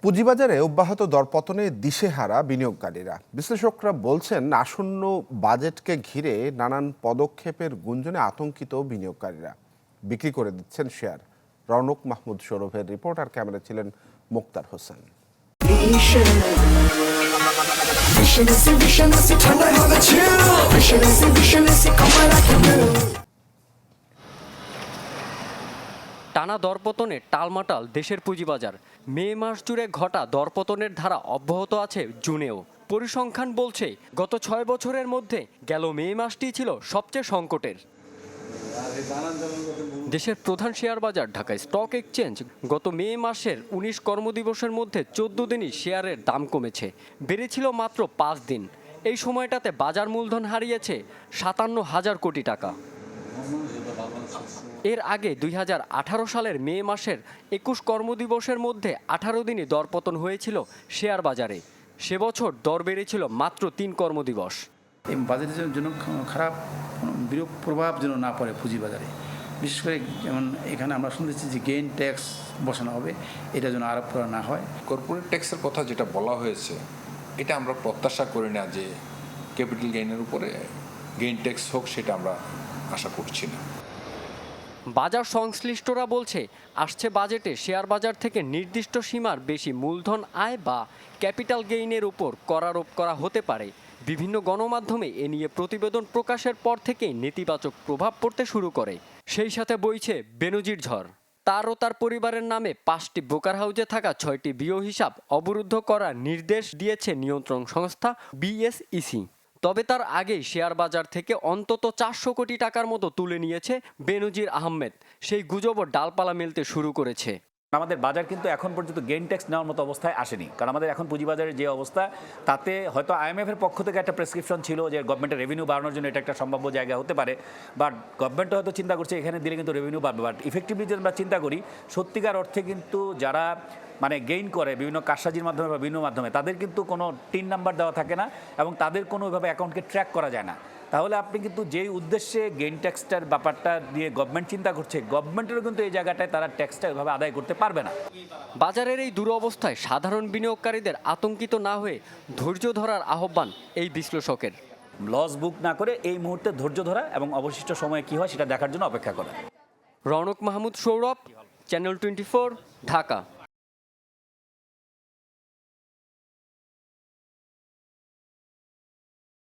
পুঁজিবাজারে অব্যাহত দরপতনে দিশেহারা বিনিয়োগকারীরা। বিশ্লেষকরা বলছেন আসন্ন বাজেটকে ঘিরে নানান পদক্ষেপের গুঞ্জনে আতঙ্কিত বিনিয়োগকারীরা। বিক্রি করে দিচ্ছেন শেয়ার। রৌনক মাহমুদ সৌরভের রিপোর্ট, আর ক্যামেরা ছিলেন মোক্তার হোসেন। টানা দরপতনে টালমাটাল দেশের পুঁজিবাজার। মে মাস জুড়ে ঘটা দরপতনের ধারা অব্যাহত আছে জুনেও। পরিসংখ্যান বলছে গত 6 বছরের মধ্যে গেল মে মাসটি ছিল সবচেয়ে সংকটের। দেশের প্রধান শেয়ার বাজার ঢাকা স্টক এক্সচেঞ্জ গত মে মাসের 19 কর্মদিবসের মধ্যে 14 দিনই শেয়ারের দাম কমেছে, বেড়েছিল মাত্র 5 দিন। এই সময়টাতে বাজার মূলধন হারিয়েছে 57,000 কোটি টাকা। এর আগে 2018 সালের মে মাসের 21 কর্মদিবসের মধ্যে 18 দিনই দরপতন হয়েছিল শেয়ার বাজারে। সে বছর দর বেড়েছিল মাত্র 3 কর্মদিবস। এই বাজারের জন্য খারাপ বিরূপ প্রভাব যেন না পড়ে পুঁজিবাজারে, বিশেষ করে যেমন এখানে আমরা শুনতেছি যে গেইন ট্যাক্স বসানো হবে, এটা যেন আরোপ করা না হয়। কর্পোরেট ট্যাক্সের কথা যেটা বলা হয়েছে, এটা আমরা প্রত্যাশা করি না যে ক্যাপিটাল গেইনের উপরে গেইন ট্যাক্স হোক, সেটা আমরা আশা করছি না। বাজার সংশ্লিষ্টরা বলছে আসছে বাজেটে শেয়ার বাজার থেকে নির্দিষ্ট সীমার বেশি মূলধন আয় বা ক্যাপিটাল গেইনের উপর কর আরোপ করা হতে পারে। বিভিন্ন গণমাধ্যমে এ নিয়ে প্রতিবেদন প্রকাশের পর থেকেই নেতিবাচক প্রভাব পড়তে শুরু করে। সেই সাথে বইছে বেনজির ঝড়। তার ও তার পরিবারের নামে 5টি ব্রোকার হাউসে থাকা 6টি বিও হিসাব অবরুদ্ধ করার নির্দেশ দিয়েছে নিয়ন্ত্রণ সংস্থা বিএসইসি। তবে তার আগেই শেয়ার বাজার থেকে অন্তত 400 কোটি টাকার মতো তুলে নিয়েছে বেনজির আহমেদ। সেই গুজবও ডালপালা মেলতে শুরু করেছে। আমাদের বাজার কিন্তু এখন পর্যন্ত গেইন ট্যাক্স নেওয়ার মতো অবস্থায় আসেনি, কারণ আমাদের এখন পুঁজিবাজারের যে অবস্থা, তাতে হয়তো আইএমএফের পক্ষ থেকে একটা প্রেসক্রিপশন ছিল যে গভর্নমেন্টের রেভিনিউ বাড়ানোর জন্য এটা একটা সম্ভাব্য জায়গা হতে পারে, বাট গভর্নমেন্ট হয়তো চিন্তা করছে এখানে দিলে কিন্তু রেভিনিউ বাড়বে। বাট ইফেক্টিভলি যদি আমরা চিন্তা করি, সত্যিকার অর্থে কিন্তু যারা গেইন করে বিভিন্ন কারসাজির মাধ্যমে বা বিভিন্ন মাধ্যমে, তাদের কিন্তু কোনো টিন নাম্বার দেওয়া থাকে না এবং তাদের কোনো ওইভাবে অ্যাকাউন্টকে ট্র্যাক করা যায় না। তাহলে আপনি কিন্তু যেই উদ্দেশ্যে গেইন ট্যাক্সটার ব্যাপারটা নিয়ে গভর্নমেন্ট চিন্তা করছে, গভর্নমেন্টেরও কিন্তু এই জায়গাটায় তারা ট্যাক্সটা ওইভাবে আদায় করতে পারবে না। বাজারের এই দুরবস্থায় সাধারণ বিনিয়োগকারীদের আতঙ্কিত না হয়ে ধৈর্য ধরার আহ্বান এই বিশ্লেষকের। লস বুক না করে এই মুহূর্তে ধৈর্য ধরা এবং অবশিষ্ট সময়ে কী হয় সেটা দেখার জন্য অপেক্ষা করা। রৌনক মাহমুদ সৌরভ, চ্যানেল 24, ঢাকা।